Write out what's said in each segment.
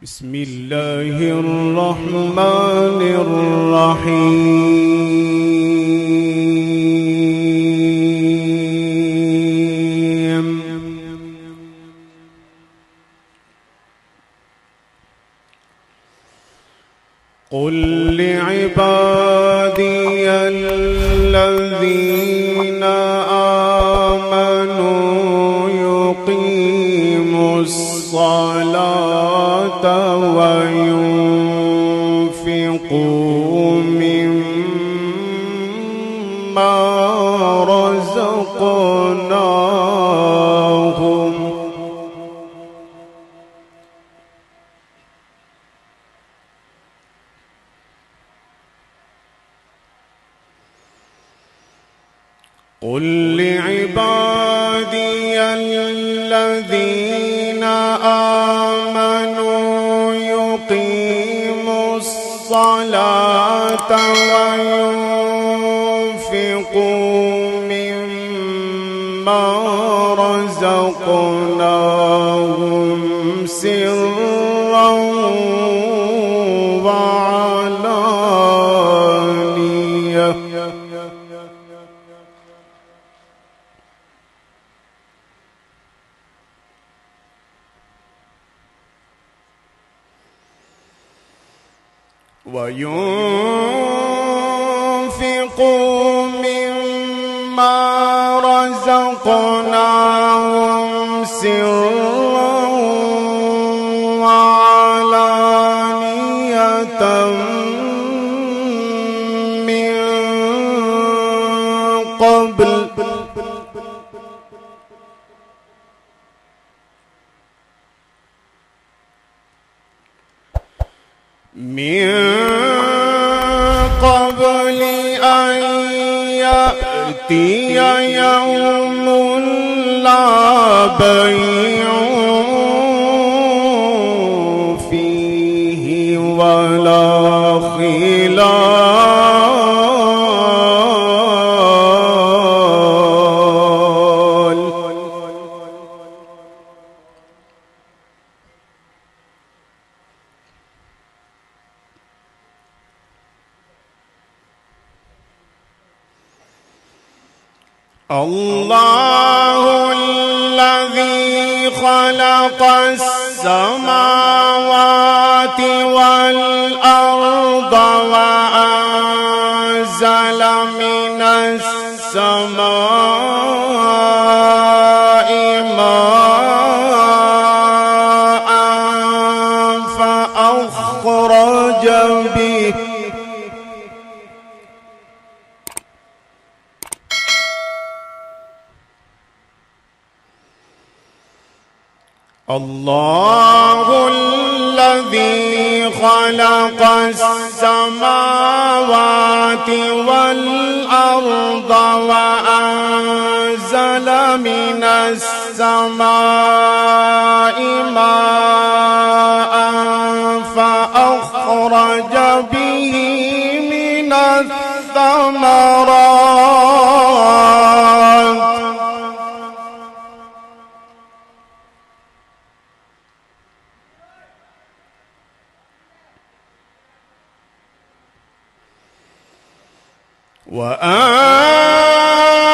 بسم الله الرحمن الرحيم. قل لعبادي الذين آمنوا يقيموا الصلاة وينفقوا مما رزقناهم قل لعبادي الذين آمنوا يقيموا الصلاة وينفقوا مما رزقناهم سرا وعلانية وينفقوا مما رزقناهم سرا وعلانية من قبل أن يأتي يوم لا بيع فيه ولا خلال الله الذي خلق السماوات والأرض وأنزل من السماء ماء فأخرج به الله الذي خلق السماوات والأرض وأنزل من السماء ماء فأخرج به من الثمرات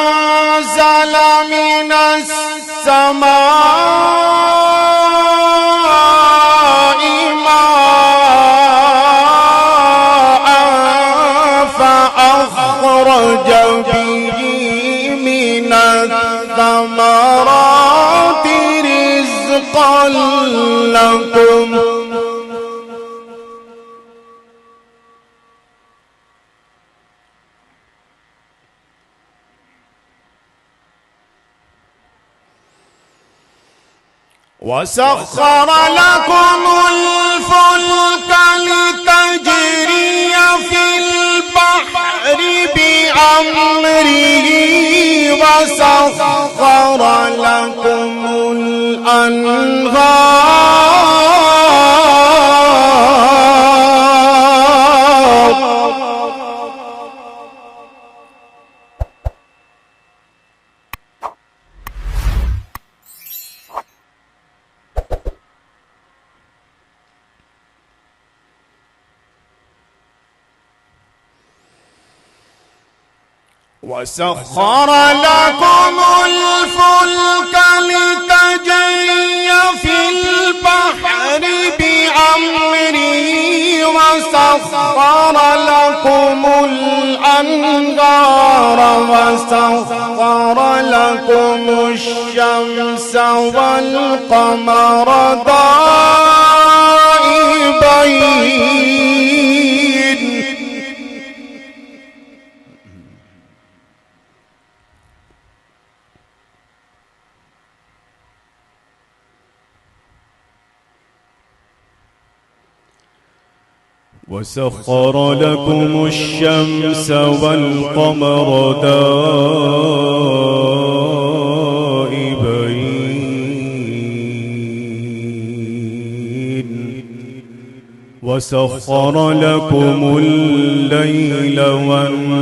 وأنزل من السماء ماء فأخرج به من الثمرات رزقا لكم وسخر لكم الفلك لتجري في البحر بأمره وسخر لكم الأنهار وسخر لكم الفلك لتجري في البحر بأمره وسخر لكم الأنهار وسخر لكم الشمس والقمر دائبين وسخر لكم الشمس والقمر دائبين وسخر لكم الليل والنهار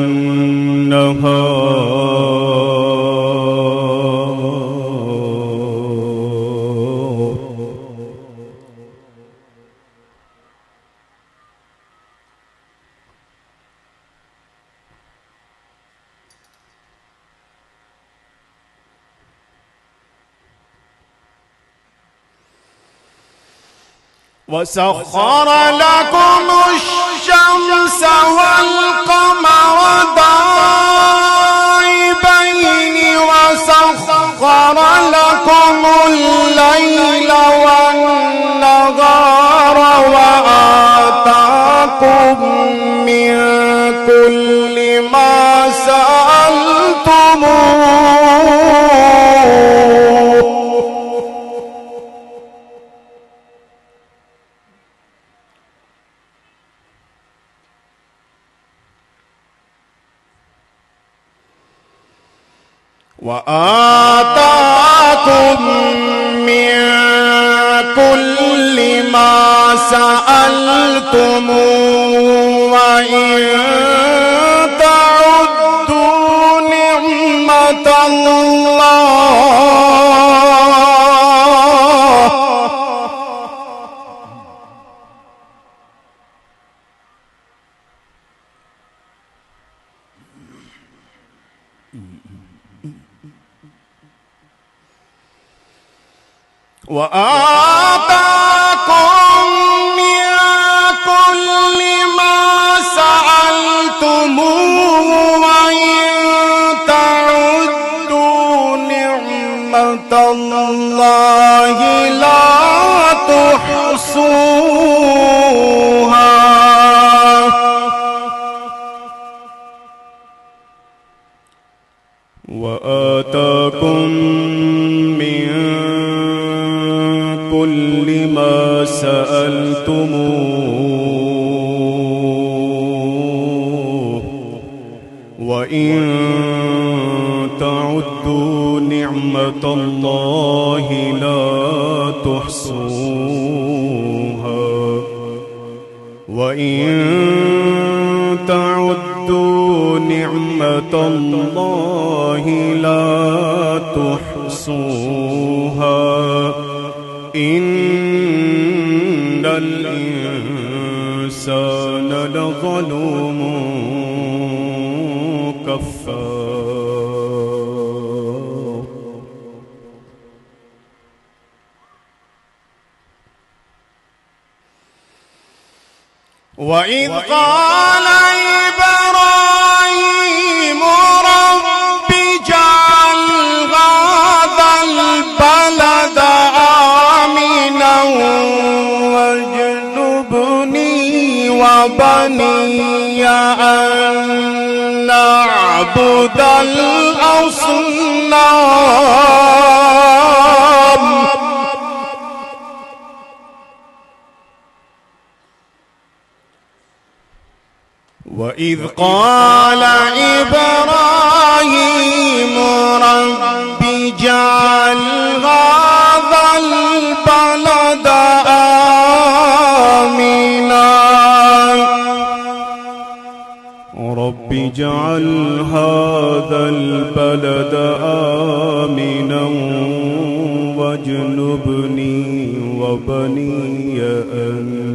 وسخر لكم الشمس والقمر دائبين وسخر لكم الليل والنهار وآتاكم من كل ما سألتموه وآتاكم من كل ما سألتموه وإن تعدوا نعمة الله وآتاكم من كل ما سألتموه وإن تعدوا نعمة الله لا تحصوها وآتاكم من كل ما سألتموه وإن تعدوا نعمة الله لا تحصوها وإن تعدوا نعمة الله لا تحصوها إن الإنسان لظلوم كفار وإذ قال إبراهيم رب اجعل هذا البلد آمنا واجنبني وبني أن نعبد الأصنام وإذ قال إبراهيم رب اجعل هذا البلد آمنا رب اجعل هذا البلد آمنا واجنبني وبني أن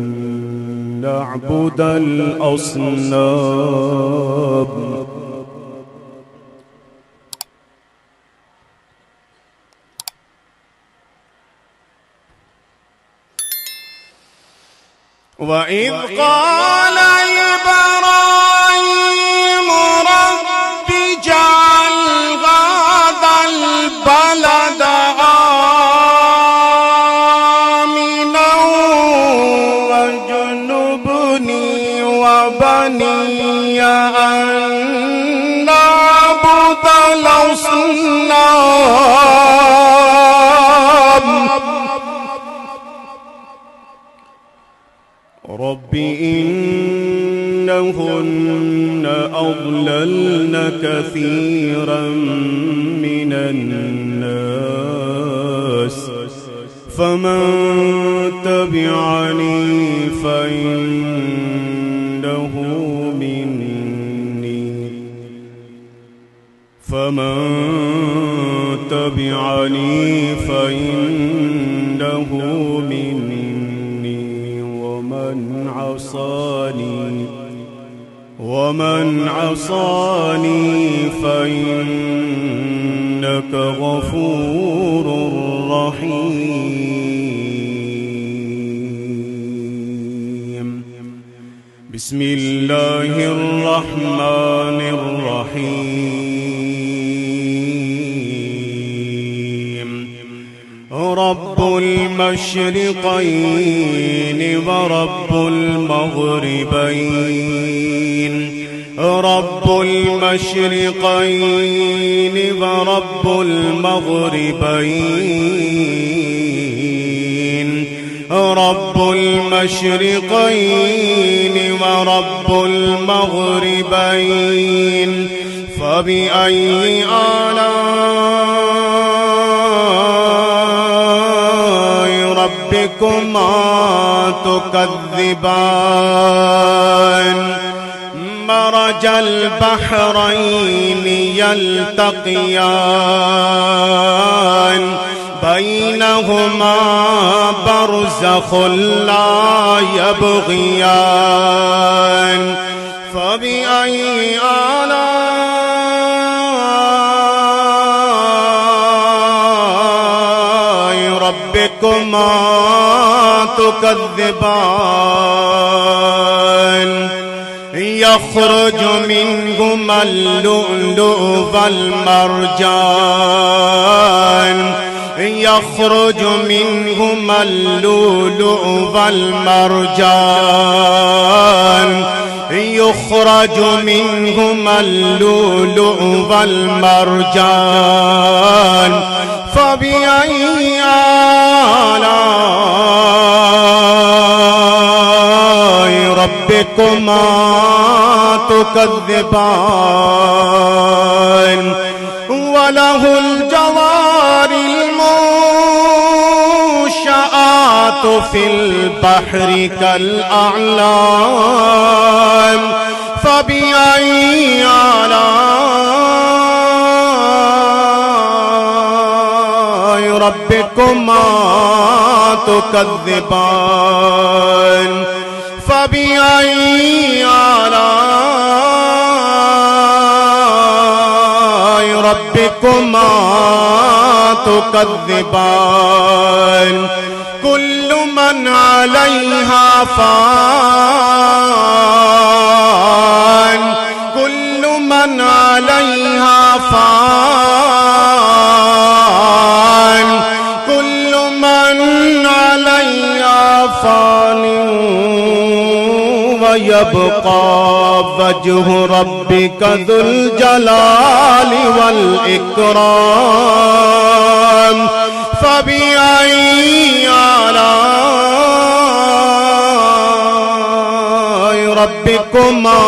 نعبد الأصنام وإذ قال إبراهيم رب اجعل هذا البلد آمنا واجنبني وبني أن نعبد الأصنام رب إنهن أضللن كثيرا من الناس فمن تبعني فإنه مني ومن عصاني فإنك غفور رحيم. بسم الله الرحمن الرحيم. رب المشرقين ورب المغربين رب المشرقين ورب المغربين رب المشرقين ورب المغربين فبأي آلاء ربكما تكذبان مرج البحرين يلتقيان بينهما برزخ لا يبغيان فبأي آلاء ربكما تكذبان يخرج منهما اللؤلؤ والمرجان يخرج منهما اللؤلؤ والمرجان يخرج منهما اللؤلؤ والمرجان فبأي آلاء ربكما تكذبان وله الجوار المنشآت في البحر كالأعلام فبأي آلاء ربكما تكذبان فبأي آلاء ربكما تكذبان كل من عليها فان كل من عليها فان كل من عليها فان ويبقى وجه ربك ذو الجلال والإكرام فبأي آلاء ربكما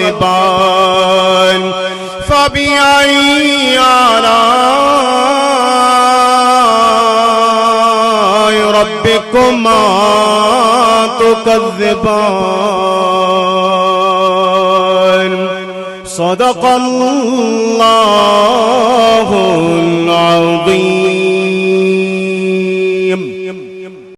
تكذبان فبأي آلاء ربكما تكذبان صدق الله العظيم.